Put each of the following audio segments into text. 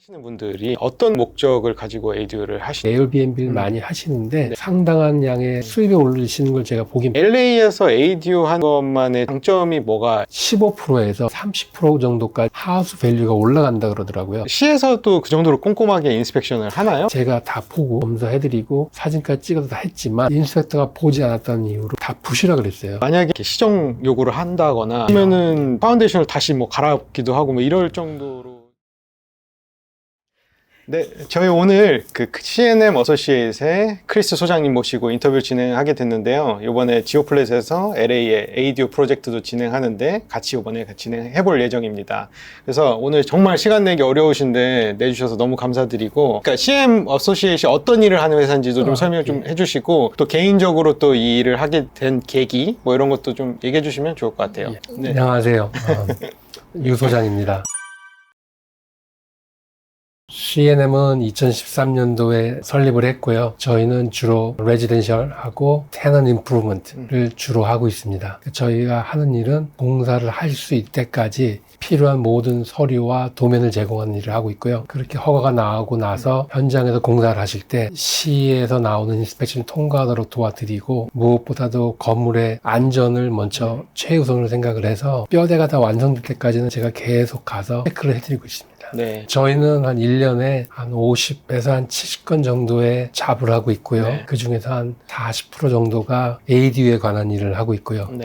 하시는 분들이 어떤 목적을 가지고 ADU를 하시나요? 에어비앤비를 많이 하시는데 상당한 양의 수입이 올리시는 걸 제가 보긴 LA에서 ADU 한 것만의 장점이 뭐가 15%에서 30% 정도까지 하우스 밸류가 올라간다 그러더라고요. 시에서도 그 정도로 꼼꼼하게 인스펙션을 하나요? 제가 다 보고 검사해드리고 사진까지 찍어서 다 했지만 인스펙터가 보지 않았다는 이유로 다 부시라 그랬어요. 만약에 이렇게 시정 요구를 한다거나 하면은 파운데이션을 다시 뭐 갈아엎기도 하고 뭐 이럴 정도로. 네, 저희 오늘 그 C&M 어소시에이트의 크리스 소장님 모시고 인터뷰를 진행하게 됐는데요. 이번에 지오플랫에서 LA의 ADU 프로젝트도 진행하는데 같이 이번에 진행해 볼 예정입니다. 그래서 오늘 정말 시간 내기 어려우신데 내주셔서 너무 감사드리고, 그러니까 C&M 어소시에이트이 어떤 일을 하는 회사인지도 좀 설명 좀 해주시고, 또 개인적으로 또 이 일을 하게 된 계기 뭐 이런 것도 좀 얘기해 주시면 좋을 것 같아요. 네. 안녕하세요. 유 소장입니다. C&M은 2013년도에 설립을 했고요. 저희는 주로 레지덴셜하고 테넌 임프루먼트를 주로 하고 있습니다. 저희가 하는 일은 공사를 할 수 있을 때까지 필요한 모든 서류와 도면을 제공하는 일을 하고 있고요. 그렇게 허가가 나오고 나서 현장에서 공사를 하실 때 시에서 나오는 인스펙션을 통과하도록 도와드리고, 무엇보다도 건물의 안전을 먼저 최우선으로 생각을 해서 뼈대가 다 완성될 때까지는 제가 계속 가서 체크를 해드리고 있습니다. 네. 저희는 한 1년에 한 50에서 한 70건 정도의 잡을 하고 있고요. 네. 그 중에서 한 40% 정도가 ADU에 관한 일을 하고 있고요. 네.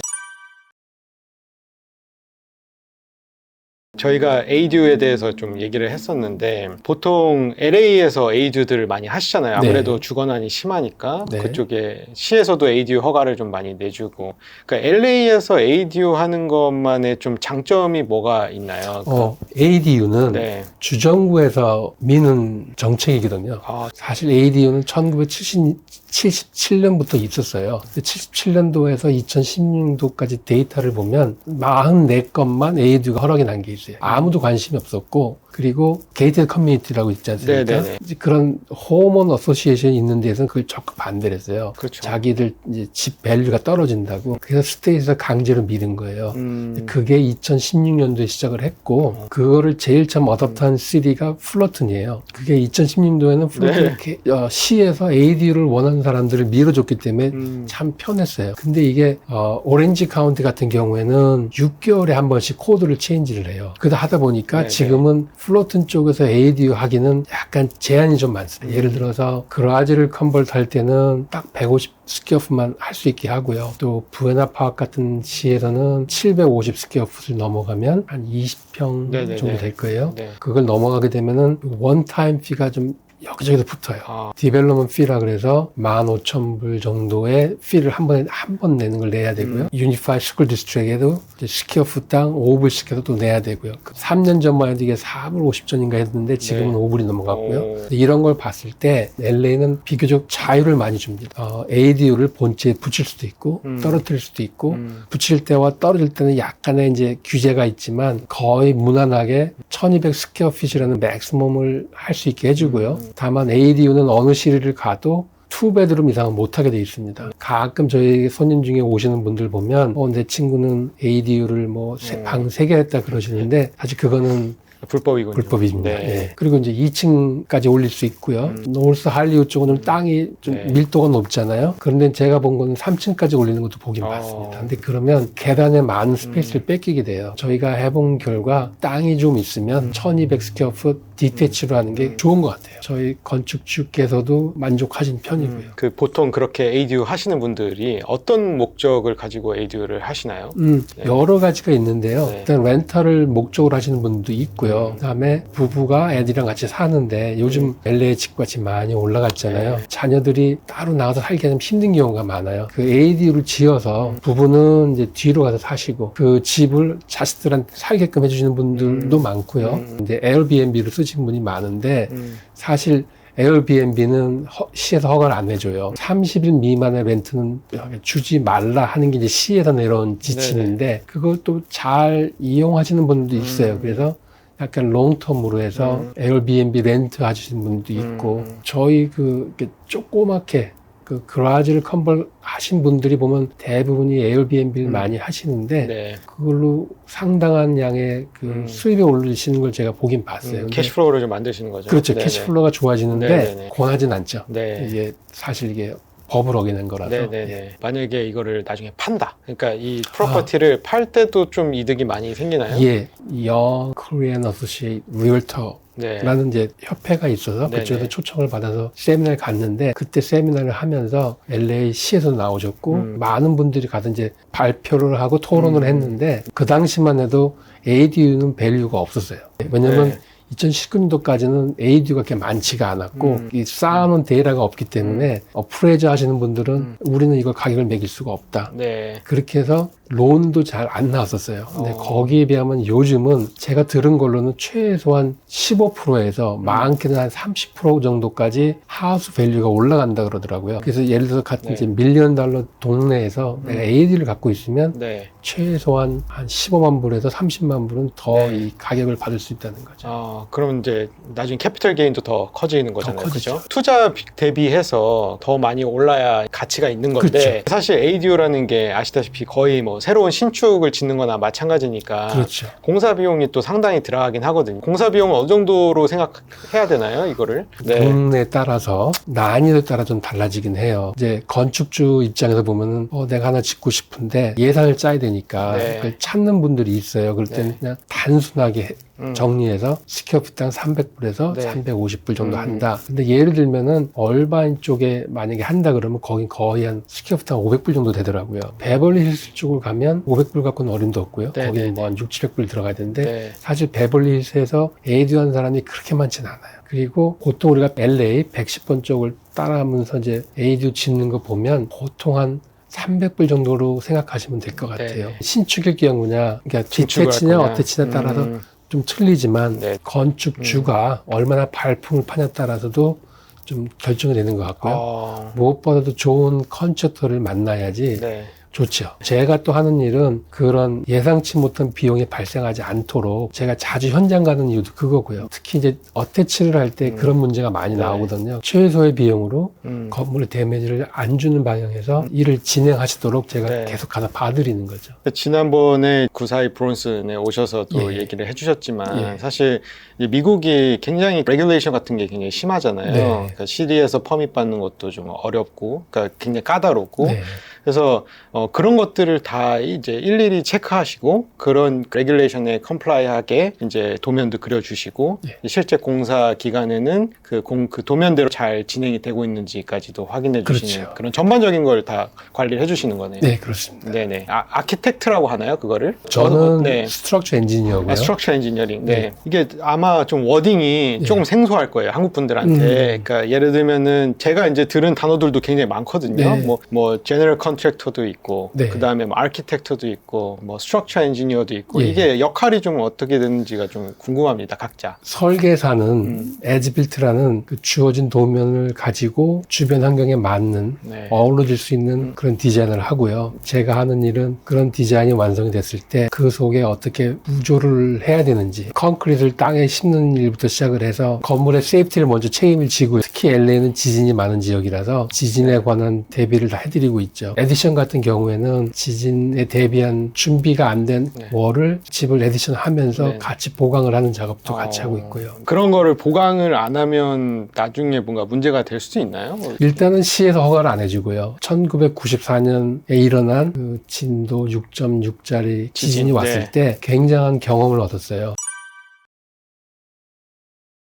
저희가 ADU에 대해서 좀 얘기를 했었는데, 보통 LA에서 ADU들을 많이 하시잖아요. 아무래도 네. 주거난이 심하니까. 네. 그쪽에 시에서도 ADU 허가를 좀 많이 내주고. 그러니까 LA에서 ADU 하는 것만의 좀 장점이 뭐가 있나요? ADU는 네. 주정부에서 미는 정책이거든요. 아, 사실 ADU는 1977년부터 있었어요. 77년도에서 2016년도까지 데이터를 보면 44건만 ADU가 허락이 난 게 있어요. 아무도 관심이 없었고, 그리고 게이티드 커뮤니티라고 있지 않습니까? 네네네. 이제 그런 홈온 어소시에이션이 있는 데서는 그걸 적극 반대를 했어요. 그렇죠. 자기들 이제 집 밸류가 떨어진다고. 그래서 스테이트에서 강제로 밀은 거예요. 그게 2016년도에 시작을 했고, 그거를 제일 처음 어댑트한 시리가 플러튼이에요. 그게 2016년도에는 플러튼 시에서 ADU를 원하는 사람들을 밀어줬기 때문에 참 편했어요. 근데 이게 오렌지 카운티 같은 경우에는 6개월에 한 번씩 코드를 체인지를 해요. 그러다 하다 보니까 네네. 지금은 플로튼 쪽에서 ADU 하기는 약간 제한이 좀 많습니다. 예를 들어서 그라지를 컨버트 할 때는 딱 150 스퀘어풋만 할 수 있게 하고요. 또 부에나 파크 같은 시에서는 750 스퀘어풋을 넘어가면 한 20평 네네네. 정도 될 거예요. 네. 그걸 넘어가게 되면은 원타임 피가 좀 여기저기서 붙어요. 아. 디벨로먼 피라 그래서 15,000불 정도의 피를 한 번 내는 걸 내야 되고요. 유니파이 스쿨 디스트릭에도 스퀘어풋당 5불씩 해서 또 내야 되고요. 3년 전만 해도 이게 4불 50전인가 했는데 지금은 네. 5불이 넘어갔고요. 오. 이런 걸 봤을 때 LA는 비교적 자유를 많이 줍니다. ADU를 본체에 붙일 수도 있고 떨어뜨릴 수도 있고, 붙일 때와 떨어질 때는 약간의 이제 규제가 있지만 거의 무난하게 1200 스퀘어핏이라는 맥시멈을 할 수 있게 해주고요. 다만 ADU는 어느 시리를 가도 2베드룸 이상은 못하게 돼 있습니다. 가끔 저희 손님 중에 오시는 분들 보면 내 친구는 ADU를 뭐 방 3개 했다 그러시는데, 사실 그거는 불법이군요. 불법입니다. 네. 예. 그리고 이제 2층까지 올릴 수 있고요. 노스 할리우드 쪽은 땅이 좀 네. 밀도가 높잖아요. 그런데 제가 본 거는 3층까지 올리는 것도 보긴 봤습니다. 근데 그러면 계단에 많은 스페이스를 뺏기게 돼요. 저희가 해본 결과 땅이 좀 있으면 1200 스퀘어풋 디테치로 하는 게 좋은 것 같아요. 저희 건축주께서도 만족하신 편이고요. 그 보통 그렇게 ADU 하시는 분들이 어떤 목적을 가지고 ADU를 하시나요? 네. 여러 가지가 있는데요. 네. 일단 렌터를 목적으로 하시는 분도 있고요. 그다음에 부부가 애들이랑 같이 사는데 요즘 LA 집값이 많이 올라갔잖아요. 네. 자녀들이 따로 나가서 살기 좀 힘든 경우가 많아요. 그 ADU를 지어서 부부는 이제 뒤로 가서 사시고 그 집을 자식들한테 살게끔 해주시는 분들도 많고요. 이제 에어비앤비를 쓰신 분이 많은데 사실 에어비앤비는 시에서 허가를 안 해줘요. 30일 미만의 렌트는 주지 말라 하는 게 이제 시에서 내려온 지침인데, 그것도 잘 이용하시는 분들도 있어요. 그래서 약간 롱텀으로 해서 에어비앤비 렌트 하시는 분도 있고, 저희 조그맣게 그 그라지를 컨벌 하신 분들이 보면 대부분이 에어비앤비를 많이 하시는데 네. 그걸로 상당한 양의 그 수입을 올리시는 걸 제가 보긴 봤어요. 근데 캐시플로우를 좀 만드시는 거죠. 그렇죠. 네네. 캐시플로우가 좋아지는데 네네네. 권하진 않죠. 네. 이게 사실 이게 법을 어기는 거라서. 네네네. 만약에 이거를 나중에 판다. 그러니까 이 프로퍼티를 팔 때도 좀 이득이 많이 생기나요? 예, Young Korean Associate Realtor 네. 라는 이제 협회가 있어서 네네. 그쪽에서 초청을 받아서 세미나를 갔는데 그때 세미나를 하면서 LA시에서 나오셨고 많은 분들이 가서 이제 발표를 하고 토론을 했는데 그 당시만 해도 ADU는 밸류가 없었어요. 왜냐면 네. 2019년도까지는 ADU가 그렇게 많지가 않았고 이 쌓아놓은 데이터가 없기 때문에 프레저 하시는 분들은 우리는 이걸 가격을 매길 수가 없다. 네. 그렇게 해서 론도 잘 안 나왔었어요. 근데 어. 거기에 비하면 요즘은 제가 들은 걸로는 최소한 15%에서 많게는 한 30% 정도까지 하우스 밸류가 올라간다 그러더라고요. 그래서 예를 들어서 같은 네. 이제 밀리언 달러 동네에서 내가 AD를 갖고 있으면 네. 최소한 한 15만 불에서 30만 불은 더 네. 이 가격을 받을 수 있다는 거죠. 그럼 이제 나중에 캐피털 게인도 더 커지는 거잖아요. 커지죠. 그죠? 투자 대비해서 더 많이 올라야 가치가 있는 건데 그렇죠. 사실 ADU라는 게 아시다시피 거의 뭐 새로운 신축을 짓는 거나 마찬가지니까 그렇죠. 공사 비용이 또 상당히 들어가긴 하거든요. 공사 비용은 어느 정도로 생각해야 되나요, 이거를? 동네에 따라서 난이도에 따라 좀 달라지긴 해요. 이제 건축주 입장에서 보면은 내가 하나 짓고 싶은데 예산을 짜야 되니까 네. 그걸 찾는 분들이 있어요. 그럴 때는 네. 그냥 단순하게 정리해서 스퀘어피트당 300불에서 네. 350불 정도 한다. 근데 예를 들면은 얼바인 쪽에 만약에 한다 그러면 거긴 거의 한 스퀘어피트당 500불 정도 되더라고요. 베벌리 힐스 쪽을 가면 500불 갖고는 어림도 없고요. 네, 거기는 네, 뭐 한 6, 700불 들어가야 되는데 네. 사실 베벌리 힐스에서 AD 한 사람이 그렇게 많지는 않아요. 그리고 보통 우리가 LA 110번 쪽을 따라하면서 이제 AD 짓는 거 보면 보통 한 300불 정도로 생각하시면 될 것 같아요. 네. 신축일 경우냐, 그러니까 신축을 디테치냐 할 거냐. 어테치냐에 따라서 좀 틀리지만 네. 건축주가 얼마나 발품을 파냐에 따라서도 좀 결정이 되는 것 같고요. 무엇보다도 좋은 컨트랙터를 만나야지 네. 좋죠. 제가 또 하는 일은 그런 예상치 못한 비용이 발생하지 않도록 제가 자주 현장 가는 이유도 그거고요. 특히 이제 어태치를 할 때 그런 문제가 많이 네. 나오거든요. 최소의 비용으로 건물의 데미지를 안 주는 방향에서 일을 진행하시도록 제가 네. 계속 가서 봐드리는 거죠. 지난번에 구사이 브론슨에 오셔서 또 예. 얘기를 해주셨지만 예. 사실 이 미국이 굉장히 레귤레이션 같은 게 굉장히 심하잖아요. 네. 그러니까 시리에서 퍼밋 받는 것도 좀 어렵고, 그러니까 굉장히 까다롭고. 네. 그래서 그런 것들을 다 이제 일일이 체크하시고 그런 레귤레이션에 컴플라이하게 이제 도면도 그려주시고 예. 실제 공사 기간에는 그 도면대로 잘 진행이 되고 있는지까지도 확인해 주시는 그렇죠. 그런 전반적인 걸 다 관리를 해주시는 거네요. 네, 그렇습니다. 네네. 아키텍트라고 하나요, 그거를? 저는 네. 스트럭처 엔지니어고요. 스트럭처 엔지니어링. 네. 네. 이게 아마 좀 워딩이 네. 조금 생소할 거예요, 한국 분들한테. 그러니까 예를 들면은 제가 이제 들은 단어들도 굉장히 많거든요. 네. 뭐 제너럴 컨트랙터도 있고, 네. 그다음에 뭐 아키텍터도 있고, 뭐 스트럭처 엔지니어도 있고, 예. 이게 역할이 좀 어떻게 되는지가 좀 궁금합니다, 각자. 설계사는 에즈빌트라는 그 주어진 도면을 가지고 주변 환경에 맞는 네. 어우러질 수 있는 그런 디자인을 하고요. 제가 하는 일은 그런 디자인이 완성이 됐을 때 그 속에 어떻게 구조를 해야 되는지 콘크리트를 땅에 심는 일부터 시작을 해서 건물의 세이프티를 먼저 책임을 지고 특히 LA는 지진이 많은 지역이라서 지진에 관한 대비를 다 해드리고 있죠. 에디션 같은 경우에는 지진에 대비한 준비가 안 된 네. 월을 집을 에디션 하면서 네. 같이 보강을 하는 작업도 같이 하고 있고요. 그런 거를 보강을 안 하면 나중에 뭔가 문제가 될 수도 있나요? 일단은 시에서 허가를 안 해주고요. 1994년에 일어난 그 진도 6.6짜리 지진이 왔을 네. 때 굉장한 경험을 얻었어요.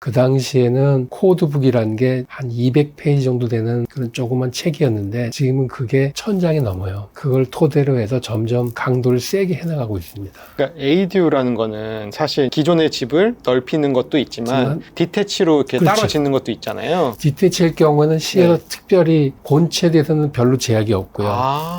그 당시에는 코드북이라는 게 한 200페이지 정도 되는 그런 조그만 책이었는데 지금은 그게 1000장이 넘어요. 그걸 토대로 해서 점점 강도를 세게 해나가고 있습니다. 그러니까 ADU라는 거는 사실 기존의 집을 넓히는 것도 있지만 디태치로 이렇게 그렇죠. 따로 짓는 것도 있잖아요. 디테치일 경우에는 시에서 네. 특별히 본체에 대해서는 별로 제약이 없고요.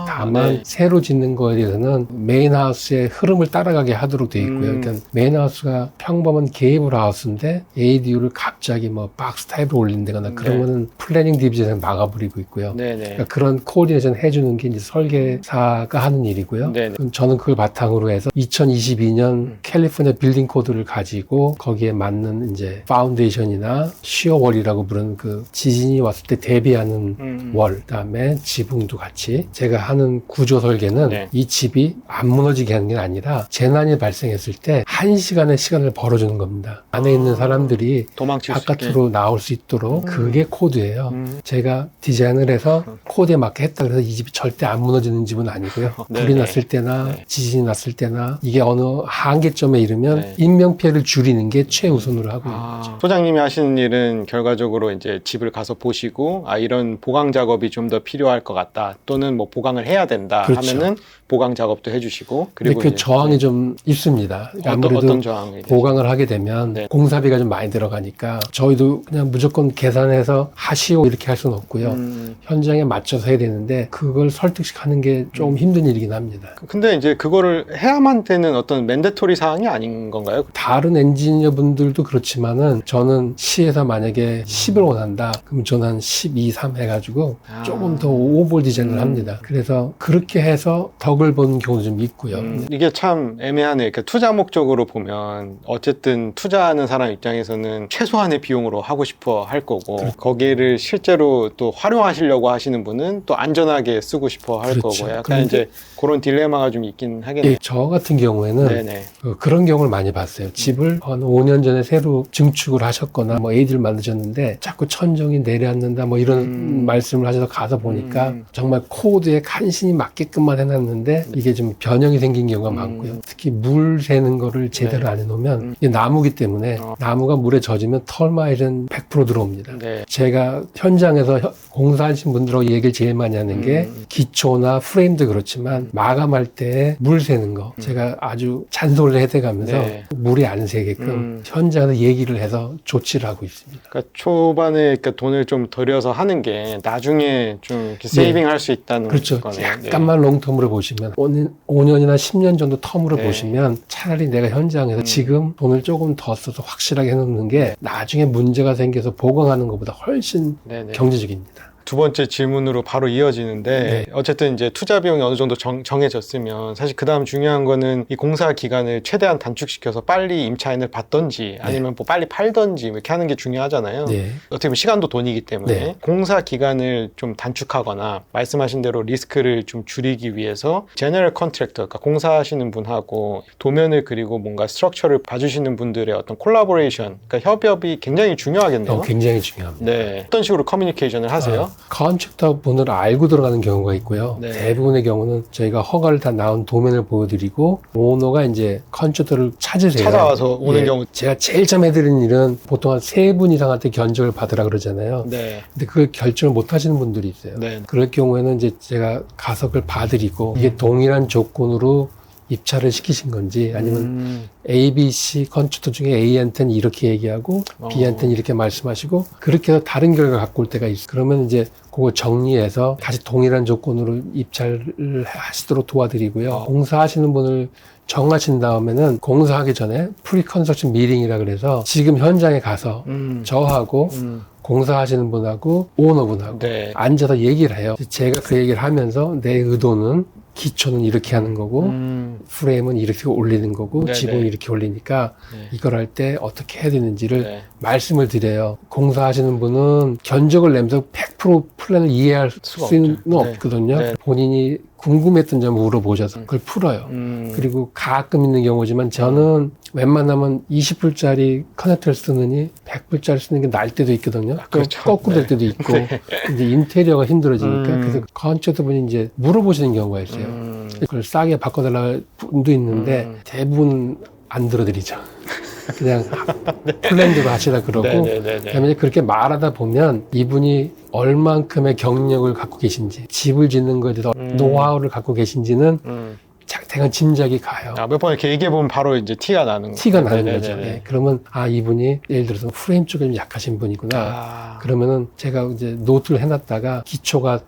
다만 네. 새로 짓는 거에 대해서는 메인하우스의 흐름을 따라가게 하도록 되어 있고요. 음. 그러니까 메인하우스가 평범한 게이블 하우스인데 ADU ADU를 갑자기 뭐 박스 타입으로 올린다거나 그런 거는 플래닝 디비전에서 막아버리고 있고요. 네네. 그러니까 그런 코디네이션 해주는 게 이제 설계사가 하는 일이고요. 네네. 그럼 저는 그걸 바탕으로 해서 2022년 캘리포니아 빌딩 코드를 가지고 거기에 맞는 이제 파운데이션이나 시어월이라고 부르는 그 지진이 왔을 때 대비하는 월, 그다음에 지붕도 같이 제가 하는 구조 설계는 네. 이 집이 안 무너지게 하는 게 아니라 재난이 발생했을 때 1시간의 시간을 벌어주는 겁니다. 안에 있는 사람들이 도망칠 수 있게. 바깥으로 나올 수 있도록 그게 코드예요. 제가 디자인을 해서 코드에 맞게 했다 그래서 이 집이 절대 안 무너지는 집은 아니고요. 불이 네네. 났을 때나 네. 지진이 났을 때나 이게 어느 한계점에 이르면 네. 인명피해를 줄이는 게 최우선으로 하고 있는 거죠. 소장님이 하시는 일은 결과적으로 이제 집을 가서 보시고 이런 보강 작업이 좀 더 필요할 것 같다 또는 뭐 보강을 해야 된다 그렇죠. 하면은 보강 작업도 해주시고 근데 그리고 그 이제 저항이 좀 있습니다. 아무래도 어떤 저항이 보강을 하게 되면 네. 공사비가 좀 많이 들어가니까 저희도 그냥 무조건 계산해서 하시오 이렇게 할 수는 없고요. 현장에 맞춰서 해야 되는데 그걸 설득하는 게 좀 힘든 일이긴 합니다. 근데 이제 그거를 해야만 되는 어떤 맨데토리 사항이 아닌 건가요? 다른 엔지니어 분들도 그렇지만은 저는 시에서 만약에 10을 원한다 그럼 저는 한 12, 3 해가지고 조금 더 오버 디자인을 합니다. 그래서 그렇게 해서 덕을 보는 경우도 좀 있고요. 이게 참 애매하네. 그러니까 투자 목적으로 보면 어쨌든 투자하는 사람 입장에서는 최소한의 비용으로 하고 싶어 할 거고 거기를 실제로 또 활용하시려고 하시는 분은 또 안전하게 쓰고 싶어 할 그렇죠. 거고 약간 그런데 이제 그런 딜레마가 좀 있긴 하겠네요. 예, 저 같은 경우에는 네네. 그런 경우를 많이 봤어요. 집을 한 5년 전에 새로 증축을 하셨거나 뭐 AD를 만드셨는데 자꾸 천정이 내려앉는다 뭐 이런 말씀을 하셔서 가서 보니까 정말 코드에 간신히 맞게끔만 해놨는데 이게 좀 변형이 생긴 경우가 많고요. 특히 물 새는 거를 제대로 안 해놓으면 이게 나무기 때문에 나무가 물에 젖으면 털마일은 100% 들어옵니다. 네. 제가 현장에서 공사하신 분들하고 얘기를 제일 많이 하는 게 기초나 프레임도 그렇지만 마감할 때 물 새는 거 제가 아주 잔소리를 해대가면서 네. 물이 안 새게끔 현장에서 얘기를 해서 조치를 하고 있습니다. 그러니까 초반에 그러니까 돈을 좀 들여서 하는 게 나중에 좀 이렇게 세이빙 할 수 있다는 그렇죠. 거네요. 약간만 롱텀으로 보시면 5년이나 10년 정도 텀으로 네. 보시면 차라리 내가 현장에서 지금 돈을 조금 더 써서 확실하게 해놓는 게 나중에 문제가 생겨서 보강하는 것보다 훨씬 네네. 경제적입니다. 두 번째 질문으로 바로 이어지는데 어쨌든 이제 투자 비용이 어느 정도 정해졌으면 사실 그 다음 중요한 거는 이 공사 기간을 최대한 단축시켜서 빨리 임차인을 받던지 아니면 뭐 빨리 팔던지 이렇게 하는 게 중요하잖아요. 네. 어떻게 보면 시간도 돈이기 때문에 네. 공사 기간을 좀 단축하거나 말씀하신 대로 리스크를 좀 줄이기 위해서 제너럴 컨트랙터, 그러니까 공사하시는 분하고 도면을 그리고 뭔가 스트럭처를 봐주시는 분들의 어떤 콜라보레이션, 그러니까 협업이 굉장히 중요하겠네요. 굉장히 중요합니다. 네. 어떤 식으로 커뮤니케이션을 하세요? 컨트랙터 분을 알고 들어가는 경우가 있고요. 네. 대부분의 경우는 저희가 허가를 다 나온 도면을 보여드리고 오너가 이제 컨트랙터를 찾으세요. 찾아와서 오는 경우. 제가 제일 처음 해드리는 일은 보통 한 3분 이상한테 견적을 받으라 그러잖아요. 네. 근데 그걸 결정을 못 하시는 분들이 있어요. 네. 그럴 경우에는 이제 제가 가서 그걸 봐드리고 이게 동일한 조건으로 입찰을 시키신 건지 아니면 A, B, C 컨트랙터 중에 A한테는 이렇게 얘기하고 B한테는 이렇게 말씀하시고 그렇게 해서 다른 결과 갖고 올 때가 있어요. 그러면 이제 그거 정리해서 다시 동일한 조건으로 입찰을 하시도록 도와드리고요. 공사하시는 분을 정하신 다음에는 공사하기 전에 프리-컨스트럭션 미팅이라 그래서 지금 현장에 가서 저하고 공사하시는 분하고 오너분하고 네. 앉아서 얘기를 해요. 제가 그 얘기를 하면서 내 의도는 기초는 이렇게 하는 거고 프레임은 이렇게 올리는 거고 네네. 지붕은 이렇게 올리니까 네. 이걸 할 때 어떻게 해야 되는지를 네. 말씀을 드려요. 공사하시는 분은 견적을 내면서 100% 플랜을 이해할 수가 수는 없죠. 네. 없거든요. 네. 본인이 궁금했던 점을 물어보셔서 그걸 풀어요. 그리고 가끔 있는 경우지만 저는 웬만하면 20불짜리 커넥터를 쓰느니 100불짜리 쓰는 게 나을 때도 있거든요. 또 그렇죠. 거꾸로 될 때도 있고 이제 인테리어가 힘들어지니까 그래서 컨트랙터 분이 이제 물어보시는 경우가 있어요. 그걸 싸게 바꿔달라는 분도 있는데 대부분 안 들어드리죠. 그냥 플랜대로 하시라 그러고 네네네네. 그다음에 그렇게 말하다 보면 이분이 얼만큼의 경력을 갖고 계신지 집을 짓는 거에 대해서 노하우를 갖고 계신지는 대강 짐작이 가요. 몇 번 이렇게 얘기해보면 바로 이제 티가 나는 티가 나는 네네네네. 거죠. 예. 그러면 이분이 예를 들어서 프레임 쪽에 좀 약하신 분이구나. 그러면은 제가 이제 노트를 해놨다가 기초가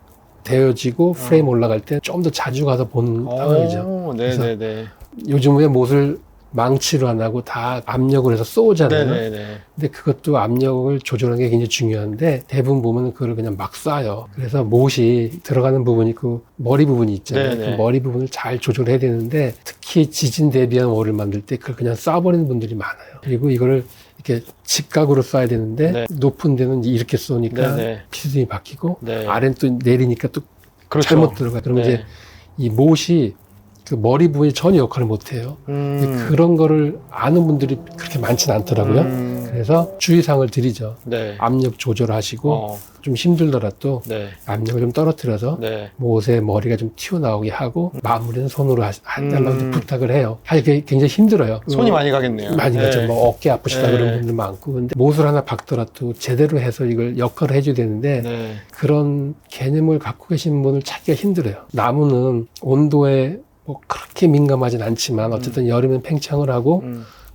되어지고 프레임 올라갈 때 좀 더 자주 가서 보는 상황이죠. 네네네. 요즘 왜 못을 망치로 안 하고 다 압력을 해서 쏘잖아요. 네네네. 근데 그것도 압력을 조절하는 게 굉장히 중요한데 대부분 보면 그걸 그냥 막 쏴요. 그래서 못이 들어가는 부분이 그 머리 부분이 있잖아요. 네네. 그 머리 부분을 잘 조절해야 되는데 특히 지진 대비한 월을 만들 때 그걸 그냥 쏴버리는 분들이 많아요. 그리고 이거를 이렇게 직각으로 쏴야 되는데 네. 높은 데는 이렇게 쏘니까 네네. 피스톤이 바뀌고 네. 아래는 또 내리니까 또 그렇죠. 잘못 들어가. 그러면 네. 이제 이 못이 그 머리 부분이 전혀 역할을 못 해요. 그런 거를 아는 분들이 그렇게 많지는 않더라고요. 그래서 주의사항을 드리죠. 네. 압력 조절하시고 좀 힘들더라도 네. 압력을 좀 떨어뜨려서 네. 못에 머리가 좀 튀어나오게 하고 마무리는 손으로 해달라고 이제 부탁을 해요. 사실 그게 굉장히 힘들어요. 손이 많이 가겠네요. 많이 가죠. 네. 뭐 어깨 아프시다 네. 그런 분들 많고. 근데 못을 하나 박더라도 제대로 해서 이걸 역할을 해줘야 되는데 네. 그런 개념을 갖고 계신 분을 찾기가 힘들어요. 나무는 온도에 뭐 그렇게 민감하진 않지만 어쨌든 여름엔 팽창을 하고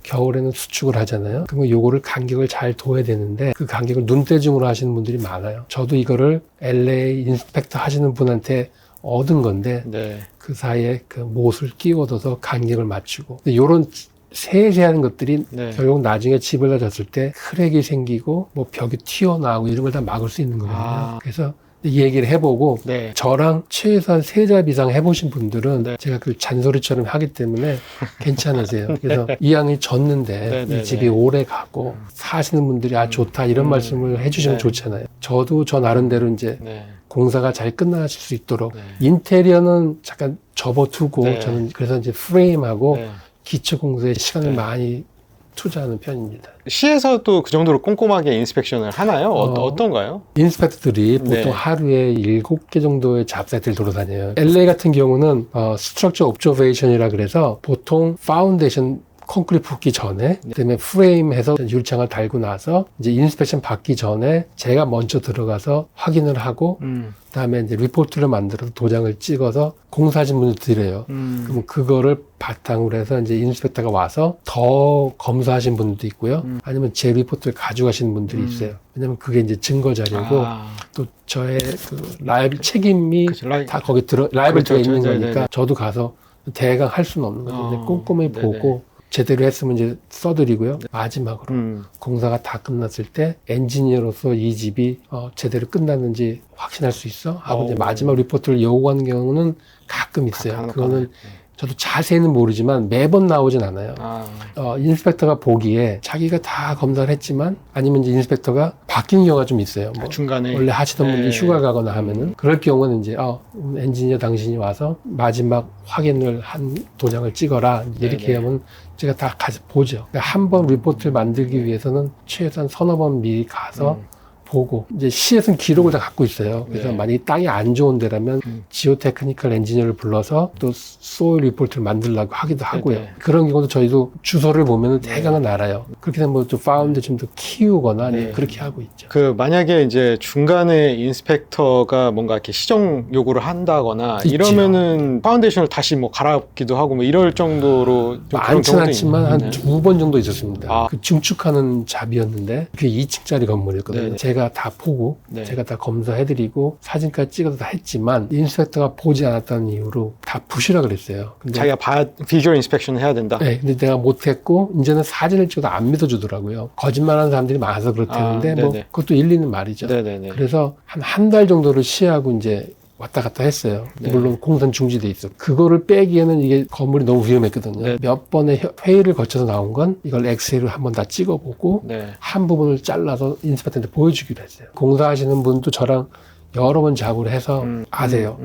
겨울에는 수축을 하잖아요. 그러면 요거를 간격을 잘 둬야 되는데 그 간격을 눈대중으로 하시는 분들이 많아요. 저도 이거를 LA 인스펙터 하시는 분한테 얻은 건데 네. 그 사이에 그 못을 끼워둬서 간격을 맞추고 요런 세세한 것들이 네. 결국 나중에 집을 가졌을 때 크랙이 생기고 뭐 벽이 튀어나오고 이런 걸 다 막을 수 있는 거거든요. 아. 그래서 이 얘기를 해보고 네. 저랑 최소한 3잡 이상 해보신 분들은 네. 제가 그 잔소리처럼 하기 때문에 괜찮으세요. 그래서 이왕이 졌는데 네, 이 집이 오래 가고 사시는 분들이 아 좋다 이런 말씀을 해주시면 네. 좋잖아요. 저도 저 나름대로 이제 네. 공사가 잘 끝나실 수 있도록 네. 인테리어는 잠깐 접어두고 네. 저는 그래서 이제 프레임하고 네. 기초 공사에 시간을 네. 많이 투자하는 편입니다. 시에서도 그 정도로 꼼꼼하게 인스펙션을 하나요? 어떤가요? 인스펙터들이 보통 네. 하루에 7개 정도의 잡사이트를 돌아다녀요. LA 같은 경우는 스트럭처 옵저베이션이라 그래서 보통 파운데이션 콘크리트 붓기 전에 그다음에 프레임 해서 유리창을 달고 나서 이제 인스펙션 받기 전에 제가 먼저 들어가서 확인을 하고 그다음에 이제 리포트를 만들어서 도장을 찍어서 공사하신 분들 드려요. 그럼 그거를 바탕으로 해서 이제 인스펙터가 와서 더 검사하신 분들도 있고요. 아니면 제 리포트를 가져가시는 분들이 있어요. 왜냐면 그게 이제 증거 자료고 또 저의 그 라이abili 책임이 그쵸, 다 거기 라이abili티가 그렇죠, 있는 그렇죠. 거니까 네네. 저도 가서 대강 할 수는 없는 거죠. 근데 꼼꼼히 네네. 보고 제대로 했으면 이제 써드리고요. 마지막으로 공사가 다 끝났을 때 엔지니어로서 이 집이 제대로 끝났는지 확신할 수 있어? 하고 이제 마지막 리포트를 요구하는 경우는 가끔 있어요. 그거는 저도 자세히는 모르지만 매번 나오진 않아요. 인스펙터가 보기에 자기가 다 검사를 했지만 아니면 이제 인스펙터가 바뀐 경우가 좀 있어요. 뭐 중간에 원래 하시던 분이 네. 휴가 가거나 하면은 그럴 경우는 이제 엔지니어 당신이 와서 마지막 확인을 한 도장을 찍어라 이렇게 네네. 하면 제가 다 가서 보죠. 한 번 리포트를 만들기 위해서는 최소한 서너 번 미리 가서 보고 이제 시에서는 기록을 다 갖고 있어요. 그래서 네. 만약에 땅이 안 좋은 데라면 지오 테크니컬 엔지니어를 불러서 또 소일 리포트를 만들려고 하기도 하고요. 네네. 그런 경우도 저희도 주소를 보면은 대강은 알아요. 그렇게 되면 뭐 또 파운드 좀 더 키우거나 네. 그렇게 하고 있죠. 그 만약에 이제 중간에 인스펙터가 뭔가 이렇게 시정 요구를 한다거나 있죠. 이러면은 파운데이션을 다시 뭐 갈아엎기도 하고 뭐 이럴 정도로 좀 그런 많지는 경우도 않지만 한 있나요? 2번 정도 있었습니다. 아. 그 증축하는 잡이었는데 그게 2층짜리 건물이었거든요. 네네. 제가 다 보고 네. 제가 다 검사해드리고 사진까지 찍어서 다 했지만 인스펙터가 보지 않았다는 이유로 다 부시라 그랬어요. 근데 자기가 비주얼 인스펙션 해야 된다. 네, 근데 내가 못했고 이제는 사진을 찍어도 안 믿어주더라고요. 거짓말하는 사람들이 많아서 그렇다는데 뭐 네네. 그것도 일리는 말이죠. 네네네. 그래서 한 달 정도를 시하고 이제 왔다 갔다 했어요. 네. 물론 공사는 중지돼 있어. 그거를 빼기에는 이게 건물이 너무 위험했거든요. 네. 몇 번의 회의를 거쳐서 나온 건 이걸 엑셀을 한번 다 찍어보고 네. 한 부분을 잘라서 인스펙터한테 보여주기로 했어요. 공사하시는 분도 저랑 여러 번 작업을 해서 아세요.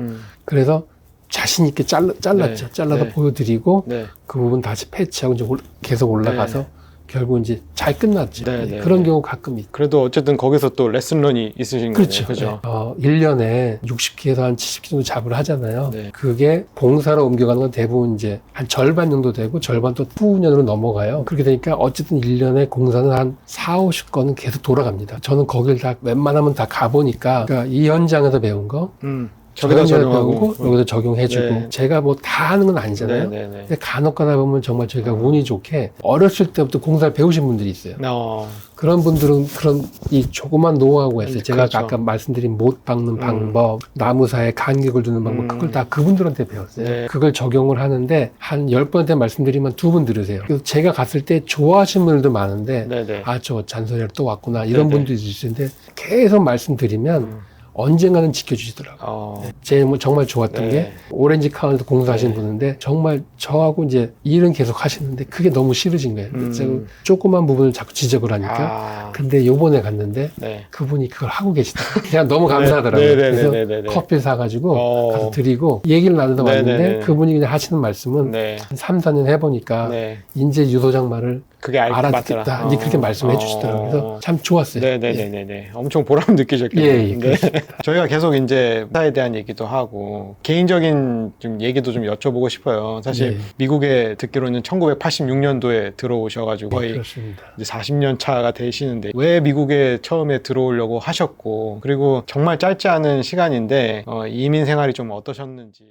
그래서 자신 있게 잘랐죠. 네. 잘라서 네. 보여드리고 네. 그 부분 다시 패치하고 이제 계속 올라가서 결국 이제 잘 끝났죠. 네, 네, 그런 네. 경우 가끔 있죠. 그래도 어쨌든 거기서 또 레슨런이 있으신 그렇죠. 거네요. 그죠? 1년에 60기에서 한 70기 정도 잡을 하잖아요. 네. 그게 봉사로 옮겨가는 건 대부분 이제 한 절반 정도 되고 절반 또 후년으로 넘어가요. 그렇게 되니까 어쨌든 1년에 공사는 한 4, 50건은 계속 돌아갑니다. 저는 거길 다 웬만하면 다 가보니까 그러니까 이 현장에서 배운 거 저기다 저희가 적용하고. 배우고 여기서 적용해주고 네. 제가 뭐 다 하는 건 아니잖아요. 네네네. 근데 간혹 가다 보면 정말 저희가 운이 좋게 어렸을 때부터 공사를 배우신 분들이 있어요. 그런 분들은 그런 이 조그만 노하우가 있어요. 제가 그렇죠. 아까 말씀드린 못 박는 방법, 나무사에 간격을 두는 방법, 그걸 다 그분들한테 배웠어요. 네. 그걸 적용을 하는데 한 10번한테 말씀드리면 2분 들으세요. 그래서 제가 갔을 때 좋아하시는 분들도 많은데 네네. 아, 저 잔소리를 또 왔구나 이런 네네. 분들이 있으신데 계속 말씀드리면 언젠가는 지켜주시더라고요. 제일 뭐 정말 좋았던 네. 게 오렌지 카운트 공사하시는 네. 분인데 정말 저하고 이제 일은 계속 하시는데 그게 너무 싫으신 거예요. 제가 조그만 부분을 자꾸 지적을 하니까. 근데 요번에 갔는데 네. 그분이 그걸 하고 계시더라고요. 그냥 너무 감사하더라고요. 네. 그래서 네네네네네. 커피 사가지고 어. 가서 드리고 얘기를 나누다 왔는데 네네네. 그분이 그냥 하시는 말씀은 네. 한 3, 4년 해보니까 네. 인제 유소장 말을 그게 알아듣겠다. 맞더라. 이제 그렇게 말씀해 주시더라고요. 그래서 참 좋았어요. 예. 네네네네. 엄청 보람 느끼셨겠네요. 예, 예, 네. 저희가 계속 이제 회사에 대한 얘기도 하고 개인적인 좀 얘기도 좀 여쭤보고 싶어요. 사실 예. 미국에 듣기로는 1986년도에 들어오셔가지고 거의 그렇습니다. 이제 40년 차가 되시는데 왜 미국에 처음에 들어오려고 하셨고 그리고 정말 짧지 않은 시간인데 이민 생활이 좀 어떠셨는지.